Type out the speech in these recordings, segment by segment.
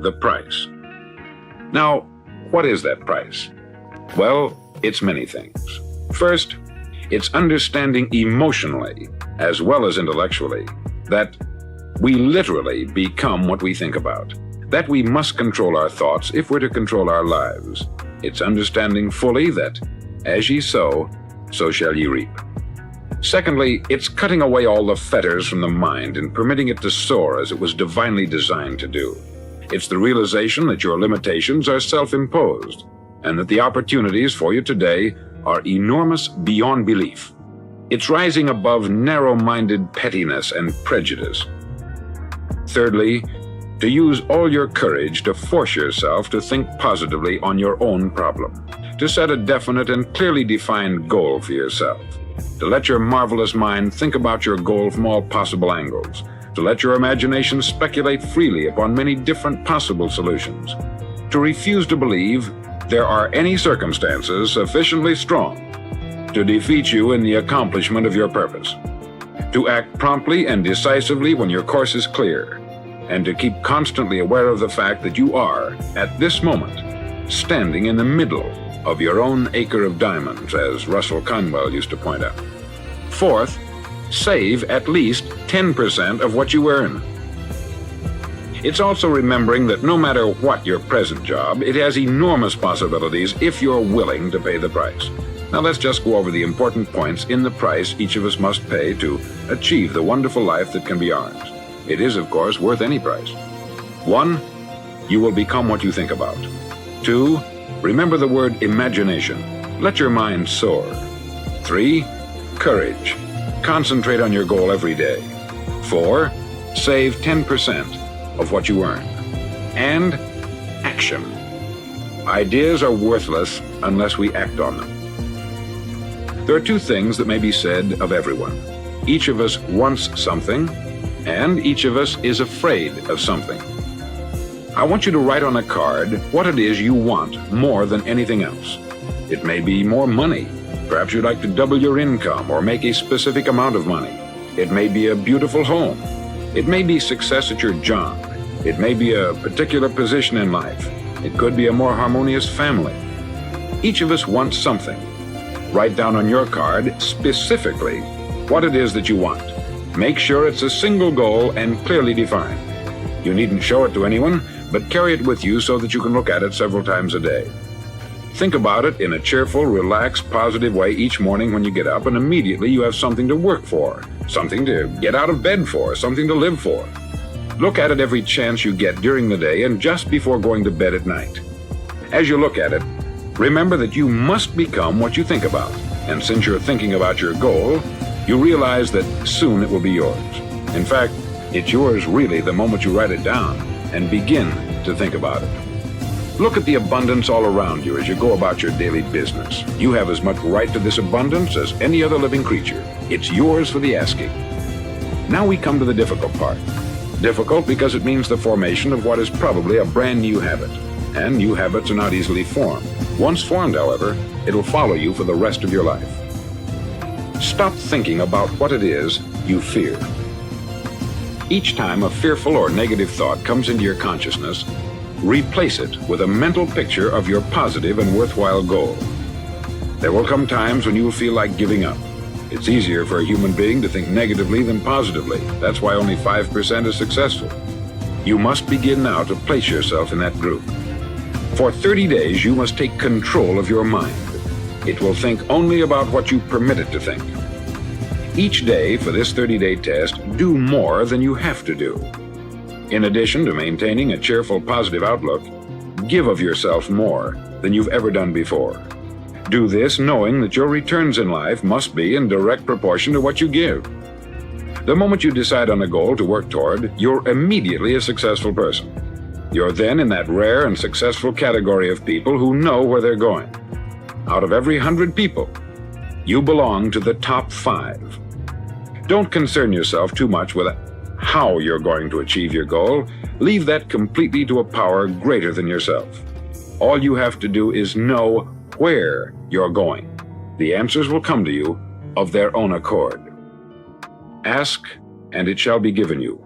the price. Now, what is that price? Well, it's many things. First, it's understanding emotionally, as well as intellectually, that we literally become what we think about, that we must control our thoughts if we're to control our lives. It's understanding fully that, as ye sow, so shall ye reap. Secondly, it's cutting away all the fetters from the mind and permitting it to soar as it was divinely designed to do. It's the realization that your limitations are self-imposed, and that the opportunities for you today are enormous beyond belief. It's rising above narrow-minded pettiness and prejudice. Thirdly, to use all your courage to force yourself to think positively on your own problem, to set a definite and clearly defined goal for yourself, to let your marvelous mind think about your goal from all possible angles, to let your imagination speculate freely upon many different possible solutions, to refuse to believe there are any circumstances sufficiently strong to defeat you in the accomplishment of your purpose, to act promptly and decisively when your course is clear, and to keep constantly aware of the fact that you are, at this moment, standing in the middle of your own acre of diamonds, as Russell Conwell used to point out. Fourth, save at least 10% of what you earn. It's also remembering that no matter what your present job, it has enormous possibilities if you're willing to pay the price. Now let's just go over the important points in the price each of us must pay to achieve the wonderful life that can be ours. It is, of course, worth any price. 1, you will become what you think about. 2, remember the word imagination. Let your mind soar. 3, courage. Concentrate on your goal every day. 4, save 10% of what you earn. And action. Ideas are worthless unless we act on them. There are 2 things that may be said of everyone. Each of us wants something, and each of us is afraid of something. I want you to write on a card what it is you want more than anything else. It may be more money. Perhaps you'd like to double your income or make a specific amount of money. It may be a beautiful home. It may be success at your job. It may be a particular position in life. It could be a more harmonious family. Each of us wants something. Write down on your card specifically what it is that you want. Make sure it's a single goal and clearly defined. You needn't show it to anyone, but carry it with you so that you can look at it several times a day. Think about it in a cheerful, relaxed, positive way each morning when you get up, and immediately you have something to work for, something to get out of bed for, something to live for. Look at it every chance you get during the day and just before going to bed at night. As you look at it, remember that you must become what you think about, and since you're thinking about your goal, you realize that soon it will be yours. In fact, it's yours really the moment you write it down and begin to think about it. Look at the abundance all around you as you go about your daily business. You have as much right to this abundance as any other living creature. It's yours for the asking. Now we come to the difficult part. Difficult because it means the formation of what is probably a brand new habit. And new habits are not easily formed. Once formed, however, it'll follow you for the rest of your life. Stop thinking about what it is you fear. Each time a fearful or negative thought comes into your consciousness, replace it with a mental picture of your positive and worthwhile goal. There will come times when you will feel like giving up. It's easier for a human being to think negatively than positively. That's why only 5% is successful. You must begin now to place yourself in that group. For 30 days, you must take control of your mind. It will think only about what you permit it to think. Each day for this 30-day test, do more than you have to do. In addition to maintaining a cheerful, positive outlook, give of yourself more than you've ever done before. Do this knowing that your returns in life must be in direct proportion to what you give. The moment you decide on a goal to work toward, you're immediately a successful person. You're then in that rare and successful category of people who know where they're going. Out of every 100 people, you belong to the top 5. Don't concern yourself too much with how you're going to achieve your goal. Leave that completely to a power greater than yourself. All you have to do is know where you're going. The answers will come to you of their own accord. Ask, and it shall be given you.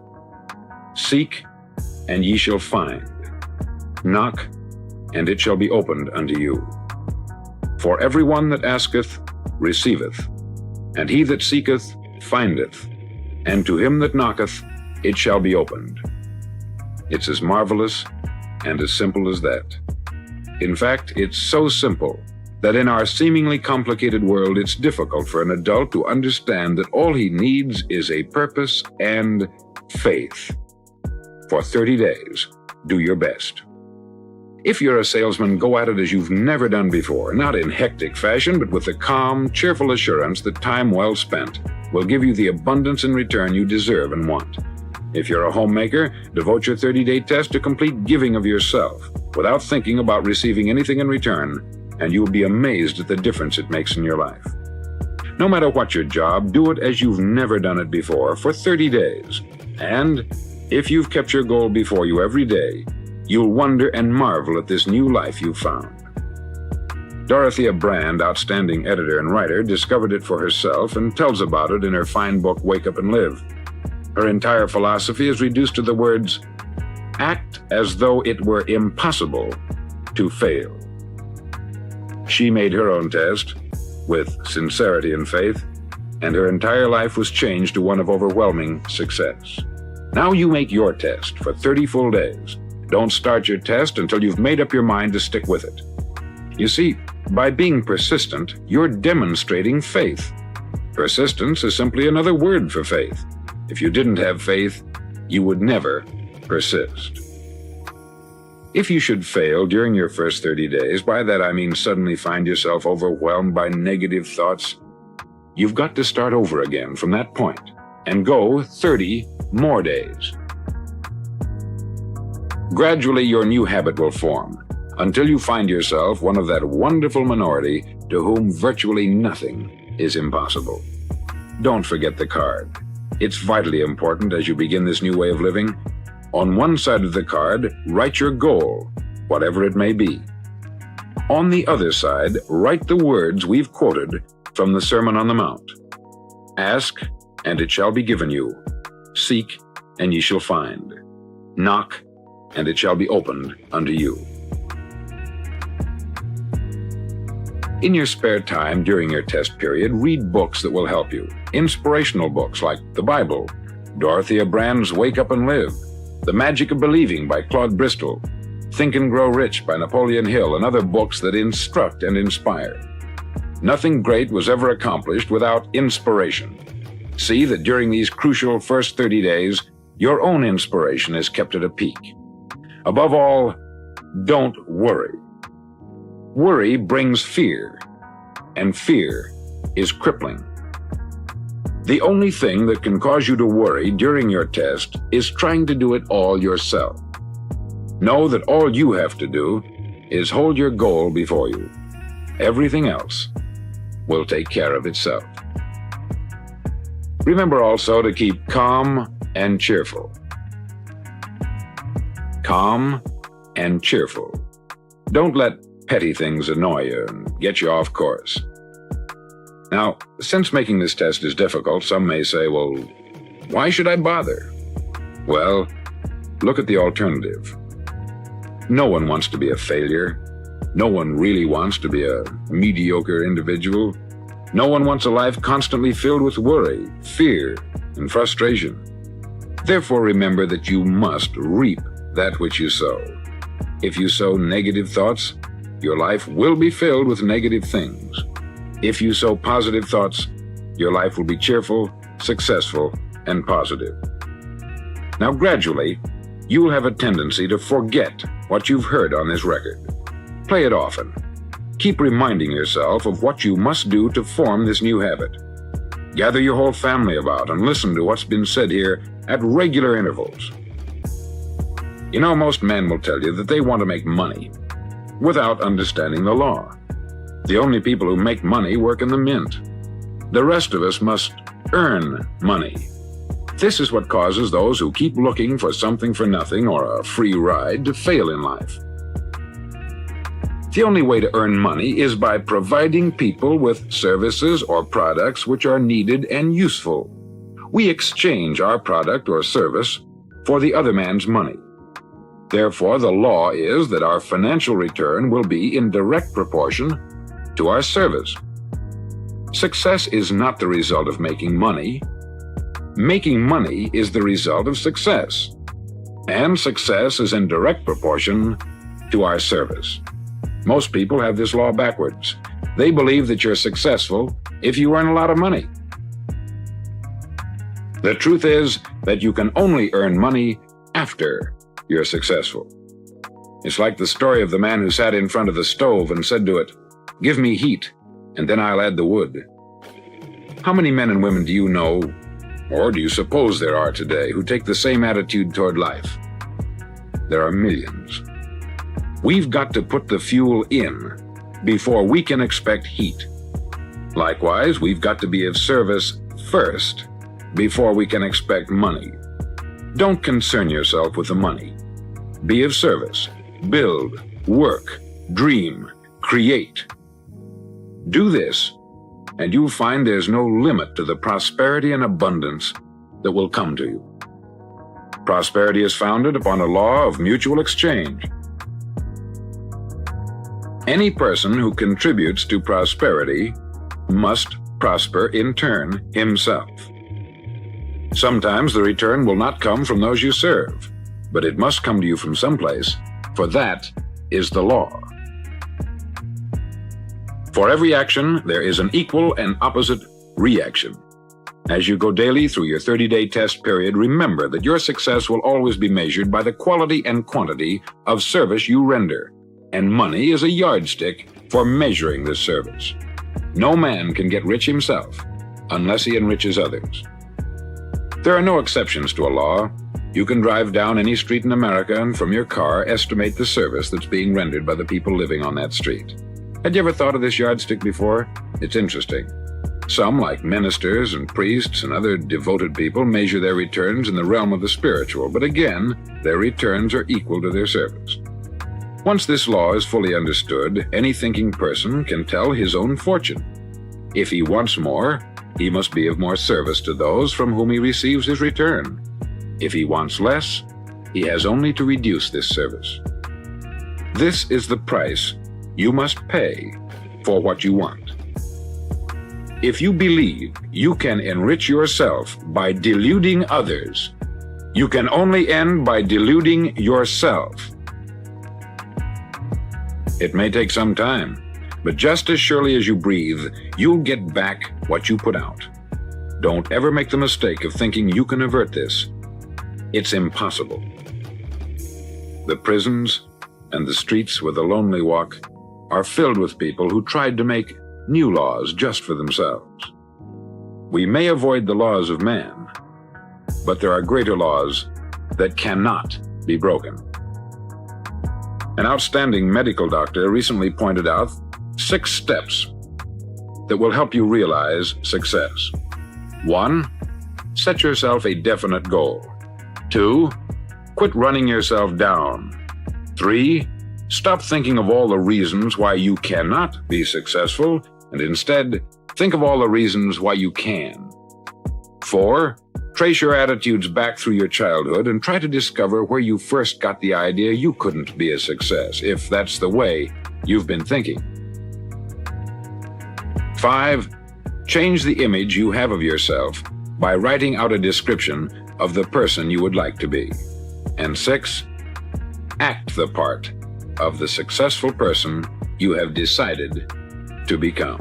Seek, and ye shall find. Knock, and it shall be opened unto you. For every one that asketh receiveth, and he that seeketh findeth, and to him that knocketh it shall be opened. It's as marvelous and as simple as that. In fact, it's so simple that in our seemingly complicated world, it's difficult for an adult to understand that all he needs is a purpose and faith. For 30 days, do your best. If you're a salesman, go at it as you've never done before, not in hectic fashion, but with the calm, cheerful assurance that time well spent will give you the abundance in return you deserve and want. If you're a homemaker, devote your 30-day test to complete giving of yourself without thinking about receiving anything in return, and you'll be amazed at the difference it makes in your life. No matter what your job, do it as you've never done it before for 30 days. And if you've kept your goal before you every day, you'll wonder and marvel at this new life you've found. Dorothea Brand, outstanding editor and writer, discovered it for herself and tells about it in her fine book, Wake Up and Live. Her entire philosophy is reduced to the words, act as though it were impossible to fail. She made her own test with sincerity and faith, and her entire life was changed to one of overwhelming success. Now you make your test for 30 full days. Don't start your test until you've made up your mind to stick with it. You see, by being persistent, you're demonstrating faith. Persistence is simply another word for faith. If you didn't have faith, you would never persist. If you should fail during your first 30 days, by that I mean suddenly find yourself overwhelmed by negative thoughts, you've got to start over again from that point and go 30 more days. Gradually, your new habit will form until you find yourself one of that wonderful minority to whom virtually nothing is impossible. Don't forget the card. It's vitally important as you begin this new way of living. On one side of the card, write your goal, whatever it may be. On the other side, write the words we've quoted from the Sermon on the Mount. Ask, and it shall be given you. Seek, and ye shall find. Knock, and it shall be opened unto you. In your spare time during your test period, read books that will help you. Inspirational books like the Bible, Dorothea Brand's Wake Up and Live, The Magic of Believing by Claude Bristol, Think and Grow Rich by Napoleon Hill, and other books that instruct and inspire. Nothing great was ever accomplished without inspiration. See that during these crucial first 30 days, your own inspiration is kept at a peak. Above all, don't worry. Worry brings fear, and fear is crippling. The only thing that can cause you to worry during your test is trying to do it all yourself. Know that all you have to do is hold your goal before you. Everything else will take care of itself. Remember also to keep calm and cheerful. Calm and cheerful. Don't let petty things annoy you and get you off course. Now, since making this test is difficult, some may say, well, why should I bother? Well, look at the alternative. No one wants to be a failure. No one really wants to be a mediocre individual. No one wants a life constantly filled with worry, fear, and frustration. Therefore, remember that you must reap that which you sow. If you sow negative thoughts, your life will be filled with negative things. If you sow positive thoughts, your life will be cheerful, successful, and positive. Now, gradually, you will have a tendency to forget what you've heard on this record. Play it often. Keep reminding yourself of what you must do to form this new habit. Gather your whole family about and listen to what's been said here at regular intervals. You know, most men will tell you that they want to make money without understanding the law. The only people who make money work in the mint. The rest of us must earn money. This is what causes those who keep looking for something for nothing or a free ride to fail in life. The only way to earn money is by providing people with services or products which are needed and useful. We exchange our product or service for the other man's money. Therefore, the law is that our financial return will be in direct proportion to our service. Success is not the result of making money. Making money is the result of success. And success is in direct proportion to our service. Most people have this law backwards. They believe that you're successful if you earn a lot of money. The truth is that you can only earn money after you're successful. It's like the story of the man who sat in front of the stove and said to it, "Give me heat, and then I'll add the wood." How many men and women do you know, or do you suppose there are today, who take the same attitude toward life? There are millions. We've got to put the fuel in before we can expect heat. Likewise, we've got to be of service first before we can expect money. Don't concern yourself with the money. Be of service. Build, work, dream, create. Do this, and you'll find there's no limit to the prosperity and abundance that will come to you. Prosperity is founded upon a law of mutual exchange. Any person who contributes to prosperity must prosper in turn himself. Sometimes the return will not come from those you serve, but it must come to you from someplace, for that is the law. For every action, there is an equal and opposite reaction. As you go daily through your 30-day test period, remember that your success will always be measured by the quality and quantity of service you render, and money is a yardstick for measuring this service. No man can get rich himself unless he enriches others. There are no exceptions to a law. You can drive down any street in America and from your car estimate the service that's being rendered by the people living on that street. Had you ever thought of this yardstick before? It's interesting. Some, like ministers and priests and other devoted people, measure their returns in the realm of the spiritual, but again, their returns are equal to their service. Once this law is fully understood, any thinking person can tell his own fortune. If he wants more, he must be of more service to those from whom he receives his return. If he wants less, he has only to reduce this service. This is the price you must pay for what you want. If you believe you can enrich yourself by deluding others, you can only end by deluding yourself. It may take some time, but just as surely as you breathe, you'll get back what you put out. Don't ever make the mistake of thinking you can avert this. It's impossible. The prisons and the streets where the lonely walk are filled with people who tried to make new laws just for themselves. We may avoid the laws of man, but there are greater laws that cannot be broken. An outstanding medical doctor recently pointed out 6 steps that will help you realize success. 1. Set yourself a definite goal. 2. Quit running yourself down. 3. Stop thinking of all the reasons why you cannot be successful, and instead, think of all the reasons why you can. 4. Trace your attitudes back through your childhood and try to discover where you first got the idea you couldn't be a success, if that's the way you've been thinking. 5. Change the image you have of yourself by writing out a description of the person you would like to be. And 6. Act the part of the successful person you have decided to become.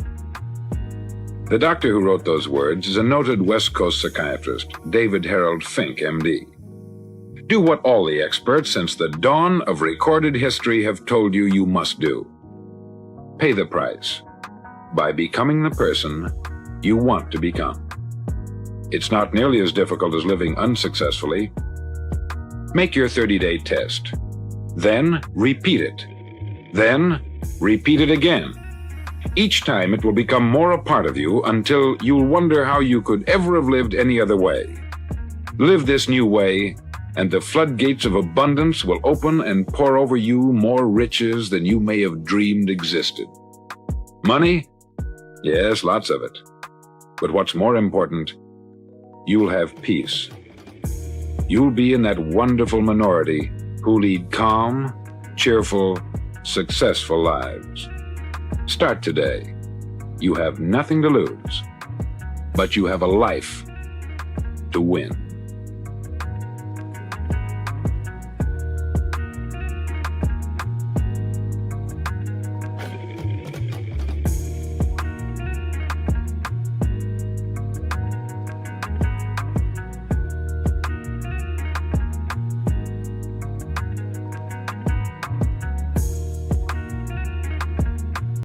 The doctor who wrote those words is a noted West Coast psychiatrist, David Harold Fink, MD. Do what all the experts since the dawn of recorded history have told you you must do. Pay the price by becoming the person you want to become. It's not nearly as difficult as living unsuccessfully. Make your 30-day test. Then repeat it. Then repeat it again. Each time it will become more a part of you until you'll wonder how you could ever have lived any other way. Live this new way, and the floodgates of abundance will open and pour over you more riches than you may have dreamed existed. Money? Yes, lots of it. But what's more important, you'll have peace. You'll be in that wonderful minority who lead calm, cheerful, successful lives. Start today. You have nothing to lose, but you have a life to win.